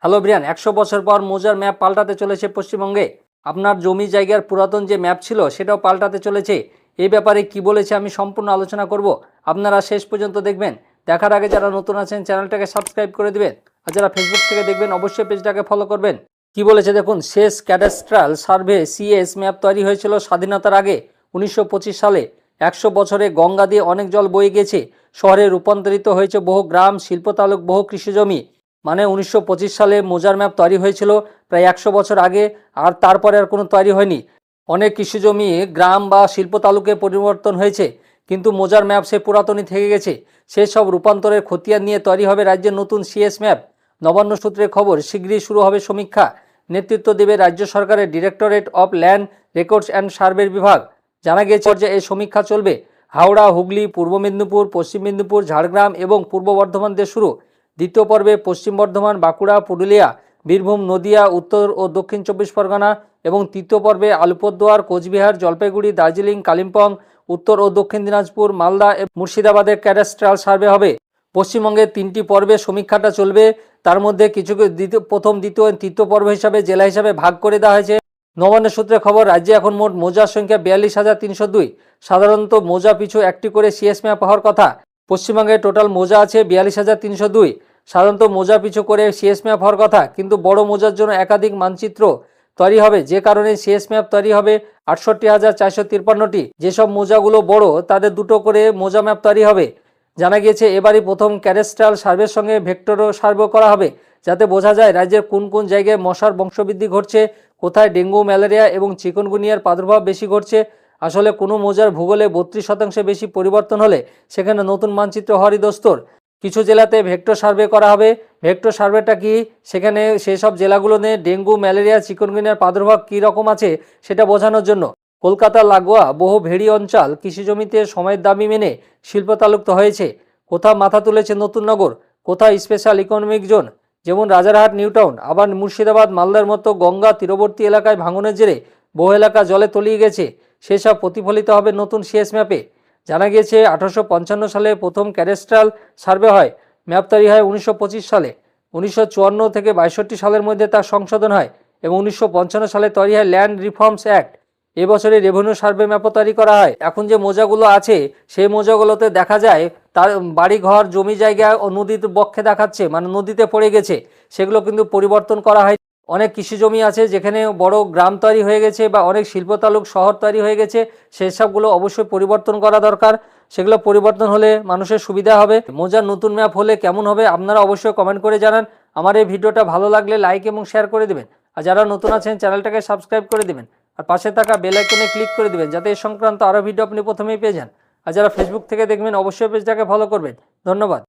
Hello Brian, ১০০ বছর পর মৌজার ম্যাপ পাল্টাতে চলেছে পশ্চিমবঙ্গে। আপনার জমি জায়গার পুরাতন যে ম্যাপ ছিল সেটাও পাল্টাতে চলেছে। এই ব্যাপারে কি বলেছে আমি সম্পূর্ণ আলোচনা করব। আপনারা শেষ পর্যন্ত দেখবেন। দেখার আগে যারা নতুন আছেন চ্যানেলটাকে সাবস্ক্রাইব করে দিবেন, আর যারা ফেসবুক থেকে দেখবেন অবশ্যই পেজটাকে ফলো করবেন। কি বলেছে দেখুন, শেষ ক্যাডাস্ট্রাল সার্ভে সিএস ম্যাপ তৈরি হয়েছিল স্বাধীনতার আগে ১৯২৫ সালে। ১০০ বছরে গঙ্গা দিয়ে অনেক জল বয়ে গেছে, শহরে রূপান্তরিত হয়েছে বহু গ্রাম, শিল্পতালুক, বহু কৃষিজমি। মানে ১৯২৫ সালে মৌজার ম্যাপ তৈরি হয়েছিল প্রায় ১০০ বছর আগে, আর তারপরে আর কোনো তৈরি হয়নি। অনেক কৃষিজমি, গ্রাম বা শিল্প তালুকে পরিবর্তন হয়েছে, কিন্তু মৌজার ম্যাপ সে পুরাতনই থেকে গেছে। সেই সব রূপান্তরের খতিয়ান নিয়ে তৈরি হবে রাজ্যের নতুন সিএস ম্যাপ। নবান্ন সূত্রের খবর, শীঘ্রই শুরু হবে সমীক্ষা। নেতৃত্ব দেবে রাজ্য সরকারের directorate of land records and survey বিভাগ। জানা গিয়েছে যে এই সমীক্ষা চলবে হাওড়া, হুগলি, পূর্ব মেদিনীপুর, পশ্চিম মেদিনীপুর, ঝাড়গ্রাম এবং পূর্ব বর্ধমান দিয়ে শুরু। দ্বিতীয় পর্বে পশ্চিম বর্ধমান, বাঁকুড়া, পুরুলিয়া, বীরভূম, নদিয়া, উত্তর ও দক্ষিণ ২৪ পরগনা এবং তৃতীয় পর্বে আলিপুরদুয়ার, কোচবিহার, জলপাইগুড়ি, দার্জিলিং, কালিম্পং, উত্তর ও দক্ষিণ দিনাজপুর, মালদা এবং মুর্শিদাবাদের ক্যাডাস্ট্রাল সার্ভে হবে। পশ্চিমবঙ্গের 3টি পর্বে সমীক্ষাটা চলবে। তার মধ্যে কিছু প্রথম, দ্বিতীয় ও তৃতীয় পর্ব হিসাবে জেলা হিসাবে ভাগ করে দেওয়া হয়েছে। নবান্ন সূত্রে খবর, রাজ্যে এখন মোট মৌজার সংখ্যা ৪২,৩০২। সাধারণত মৌজা পিছু একটি করে সিএস ম্যাপ হওয়ার কথা। পশ্চিমবঙ্গে টোটাল মৌজা আছে ৪২,৩০২। সাধারণত মৌজা পিছু করে সিএস ম্যাপ হওয়ার কথা, কিন্তু বড় মৌজার জন্য একাধিক মানচিত্র তৈরি হবে, যে কারণে সিএস ম্যাপ তৈরি হবে ৬৮,৪৫৩টি। যেসব মৌজাগুলো বড় তাদের দুটো করে মৌজা ম্যাপ তৈরি হবে। জানা গিয়েছে এবারই প্রথম ক্যাডাস্ট্রাল সার্ভের সঙ্গে ভেক্টরও সার্ভে করা হবে, যাতে বোঝা যায় রাজ্যের কোন কোন জায়গায় মশার বংশবৃদ্ধি ঘটছে, কোথায় ডেঙ্গু, ম্যালেরিয়া এবং চিকুনগুনিয়ার প্রাদুর্ভাব বেশি ঘটছে। আসলে কোনো মৌজার ভূগোলে ৩২% বেশি পরিবর্তন হলে সেখানে নতুন মানচিত্র হওয়ারই দস্তর। কিছু জেলাতে ভেক্টর সার্ভে করা হবে। ভেক্টর সার্ভেটা কি, সেখানে সেসব জেলাগুলো নিয়ে ডেঙ্গু, ম্যালেরিয়া, চিকুনগুনিয়ার প্রাদুর্ভাব কী রকম আছে সেটা বোঝানোর জন্য। কলকাতা লাগোয়া বহু ভেড়ি অঞ্চল কৃষিজমিতে সময়ের দাবি মেনে শিল্প তালুক্ত হয়েছে। কোথাও মাথা তুলেছে নতুন নগর, কোথাও স্পেশাল ইকোনমিক জোন, যেমন রাজারহাট, নিউটাউন। আবার মুর্শিদাবাদ, মালদার মতো গঙ্গা তীরবর্তী এলাকায় ভাঙনের জেরে বহু এলাকা জলে তলিয়ে গেছে। সেসব প্রতিফলিত হবে নতুন সিএস ম্যাপে। জানা গিয়েছে ১৮৫৫ সালে প্রথম ক্যাডাস্ট্রাল সার্ভে হয়। ম্যাপ তৈরি হয় ১৯২৫ সালে। ১৯৫৪ থেকে ৬২ সালের মধ্যে তার সংশোধন হয় এবং ১৯৫৫ সালে তৈরি হয় ল্যান্ড রিফর্মস অ্যাক্ট। এবছরে রেভিনিউ সার্ভে ম্যাপও তৈরি করা হয়। এখন যে মৌজাগুলো আছে সেই মৌজাগুলোতে দেখা যায় তার বাড়িঘর, জমি জায়গা ও নদীর বক্ষে দেখাচ্ছে, মানে নদীতে পড়ে গেছে। সেগুলো কিন্তু পরিবর্তন করা হয়। অনেক কৃষি জমি আছে যেখানে বড় গ্রাম তৈরি হয়ে গেছে বা অনেক শিল্প তালুক শহর তৈরি হয়ে গেছে, সেসবগুলো অবশ্যই পরিবর্তন করা দরকার। সেগুলো পরিবর্তন হলে মানুষের সুবিধা হবে। মৌজার নতুন ম্যাপ হলে কেমন হবে আপনারা অবশ্যই কমেন্ট করে জানান। আমার এই ভিডিওটা ভালো লাগলে লাইক এবং শেয়ার করে দেবেন, আর যারা নতুন আছেন চ্যানেলটাকে সাবস্ক্রাইব করে দেবেন, আর পাশে থাকা বেল আইকনে ক্লিক করে দেবেন, যাতে এই সংক্রান্ত আরও ভিডিও আপনি প্রথমেই পেয়ে যান। আর যারা ফেসবুক থেকে দেখবেন অবশ্যই পেজটাকে ফলো করবেন। ধন্যবাদ।